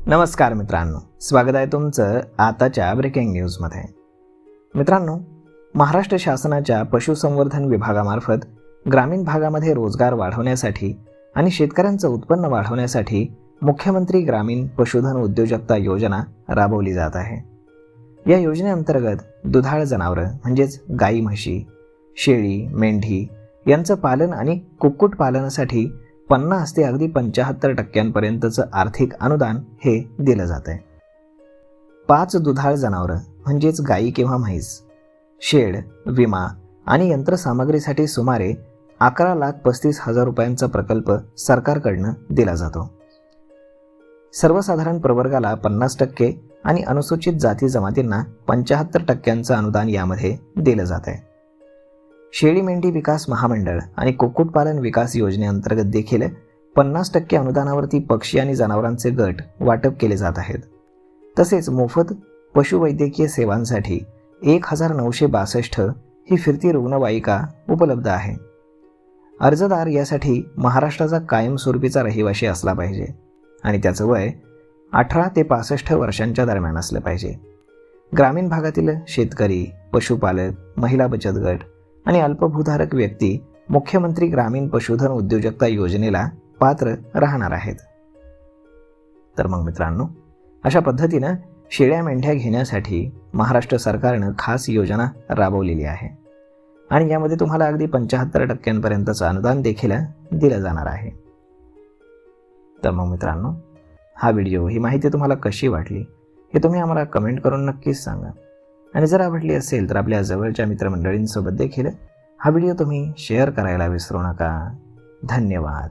नमस्कार मित्रांनो, स्वागत आहे तुमचं आताच्या ब्रेकिंग न्यूजमध्ये. मित्रांनो, महाराष्ट्र शासनाच्या पशुसंवर्धन विभागामार्फत ग्रामीण भागामध्ये रोजगार वाढवण्यासाठी आणि शेतकऱ्यांचं उत्पन्न वाढवण्यासाठी मुख्यमंत्री ग्रामीण पशुधन उद्योजकता योजना राबवली जात आहे. या योजनेअंतर्गत दुधाळ जनावरं म्हणजेच गाई, म्हशी, शेळी, मेंढी यांचं पालन आणि कुक्कुटपालनासाठी 50 ते अगदी 75% आर्थिक अनुदान हे दिलं जात आहे. 5 दुधाळ जनावरं म्हणजेच गाई किंवा म्हैस, शेड, विमा आणि यंत्रसामग्रीसाठी सुमारे 11,35,000 रुपयांचा प्रकल्प सरकारकडनं दिला जातो. सर्वसाधारण प्रवर्गाला 50% आणि अनुसूचित जाती जमातींना 75% अनुदान यामध्ये दिलं जात आहे. शेळी मेंढी विकास महामंडळ आणि कुक्कुटपालन विकास योजनेअंतर्गत देखील 50% अनुदानावरती पक्षी आणि जनावरांचे गट वाटप केले जात आहेत. तसेच मोफत पशुवैद्यकीय सेवांसाठी 1962 ही फिरती रुग्णवाहिका उपलब्ध आहे. अर्जदार यासाठी महाराष्ट्राचा कायमस्वरूपीचा रहिवासी असला पाहिजे आणि त्याचं वय 18 ते 65 वर्षांच्या दरम्यान असलं पाहिजे. ग्रामीण भागातील शेतकरी, पशुपालक, महिला बचत गट आणि अल्पभूधारक व्यक्ती मुख्यमंत्री ग्रामीण पशुधन उद्योजकता योजनेला पात्र राहणार आहेत. तर मग मित्रांनो, अशा पद्धतीनं शेळ्या मेंढ्या घेण्यासाठी महाराष्ट्र सरकारनं खास योजना राबवलेली आहे आणि यामध्ये तुम्हाला अगदी 75% अनुदान देखील दिलं जाणार आहे. तर मग मित्रांनो, हा व्हिडिओ, ही माहिती तुम्हाला कशी वाटली हे तुम्ही आम्हाला कमेंट करून नक्कीच सांगा. आणि जर आवडली असेल तर आपल्या जवळच्या मित्रमंडळींसोबत देखील हा व्हिडिओ तुम्ही शेअर करायला विसरू नका. धन्यवाद.